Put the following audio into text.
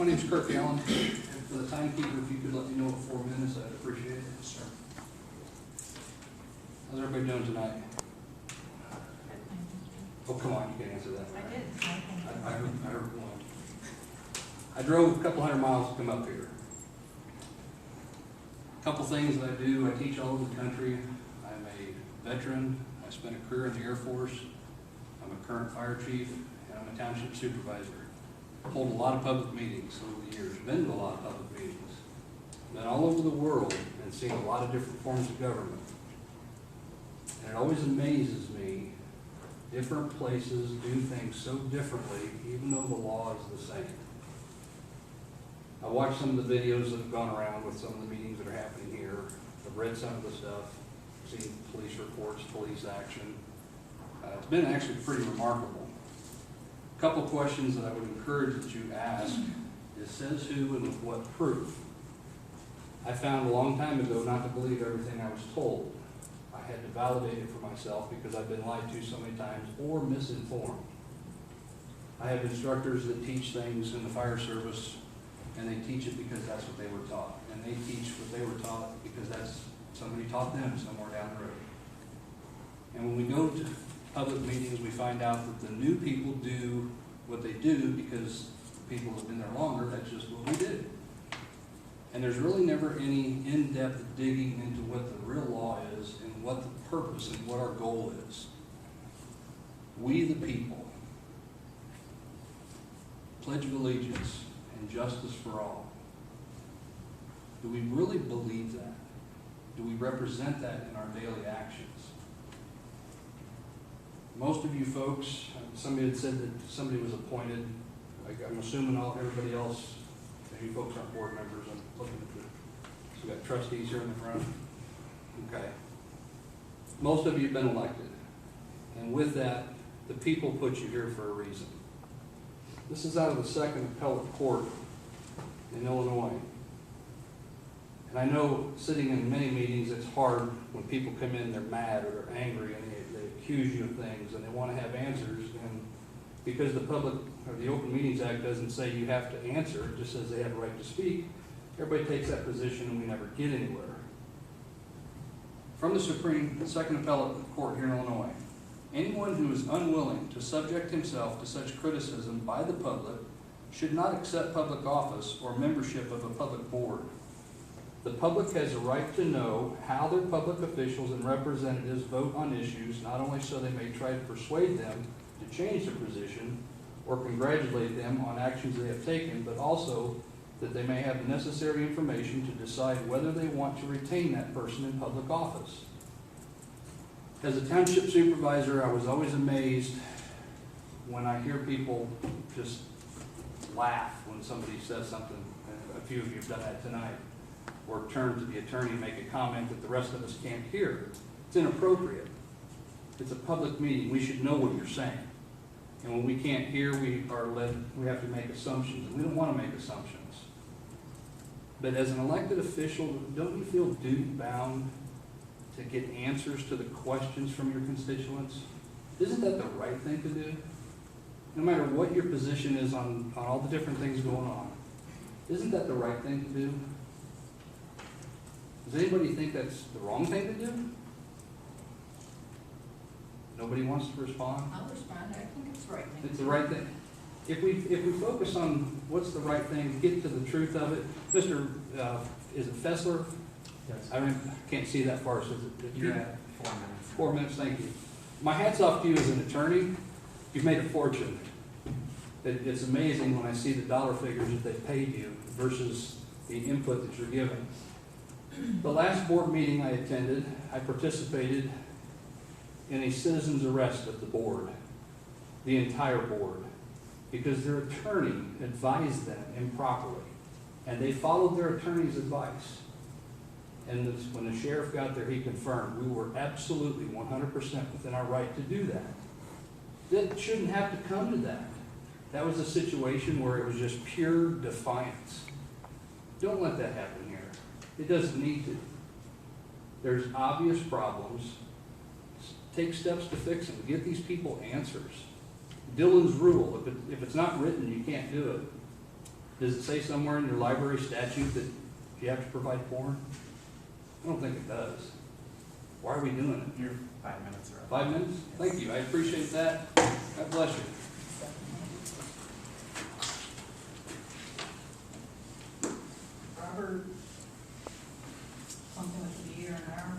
My name's Kirk Allen. And for the timekeeper, if you could let me know at 4 minutes, I'd appreciate it. Yes, sir. How's everybody doing tonight? Oh, come on, you can answer that. I did. I heard one. I drove a couple hundred miles to come up here. A couple things that I do, I teach all over the country. I'm a veteran. I spent a career in the Air Force. I'm a current fire chief, and I'm a township supervisor. I hold a lot of public meetings over the years, been to a lot of public meetings. Been all over the world and seen a lot of different forms of government. And it always amazes me, different places do things so differently, even though the law is the same. I watched some of the videos that have gone around with some of the meetings that are happening here. I've read some of the stuff, seen police reports, police action. It's been actually pretty remarkable. A couple questions that I would encourage that you ask is, says who and with what proof? I found a long time ago not to believe everything I was told. I had to validate it for myself because I've been lied to so many times or misinformed. I have instructors that teach things in the fire service, and they teach it because that's what they were taught. And they teach what they were taught because that's somebody taught them somewhere down the road. And when we go to public meetings, we find out that the new people do what they do because the people who've been there longer, that's just what we do. And there's really never any in-depth digging into what the real law is and what the purpose and what our goal is. We the people pledge of allegiance and justice for all. Do we really believe that? Do we represent that in our daily actions? Most of you folks, somebody had said that somebody was appointed, I'm assuming everybody else, you folks aren't board members, I'm looking at the, so we got trustees here in the front. Okay. Most of you have been elected. And with that, the people put you here for a reason. This is out of the Second Appellate Court in Illinois. And I know sitting in many meetings, it's hard when people come in, they're mad or they're angry and they accuse you of things and they want to have answers. And because the public or the Open Meetings Act doesn't say you have to answer, it just says they have a right to speak, everybody takes that position and we never get anywhere. From the Second Appellate Court here in Illinois, anyone who is unwilling to subject himself to such criticism by the public should not accept public office or membership of a public board. The public has a right to know how their public officials and representatives vote on issues, not only so they may try to persuade them to change their position or congratulate them on actions they have taken, but also that they may have the necessary information to decide whether they want to retain that person in public office. As a township supervisor, I was always amazed when I hear people just laugh when somebody says something. A few of you have done that tonight. Or turn to the attorney and make a comment that the rest of us can't hear. It's inappropriate. It's a public meeting. We should know what you're saying. And when we can't hear, we have to make assumptions. And we don't want to make assumptions. But as an elected official, don't you feel duty-bound to get answers to the questions from your constituents? Isn't that the right thing to do? No matter what your position is on all the different things going on, isn't that the right thing to do? Does anybody think that's the wrong thing to do? Nobody wants to respond? I'll respond. I think it's the right thing. It's the right thing. If we focus on what's the right thing, get to the truth of it, Mr. Is it Fessler? Yes. I can't see that far, so You're at 4 minutes. 4 minutes, thank you. My hat's off to you as an attorney. You've made a fortune. It's amazing when I see the dollar figures that they paid you versus the input that you're giving. The last board meeting I attended, I participated in a citizen's arrest of the board, the entire board, because their attorney advised them improperly, and they followed their attorney's advice. And when the sheriff got there, he confirmed we were absolutely 100% within our right to do that. That shouldn't have to come to that. That was a situation where it was just pure defiance. Don't let that happen here. It doesn't need to. There's obvious problems. Take steps to fix them. Get these people answers. Dillon's rule, if it's not written, you can't do it. Does it say somewhere in your library statute that you have to provide porn? I don't think it does. Why are we doing it? Your 5 minutes are up. 5 minutes? Thank you, I appreciate that. God bless you. Robert, something with the year and hour.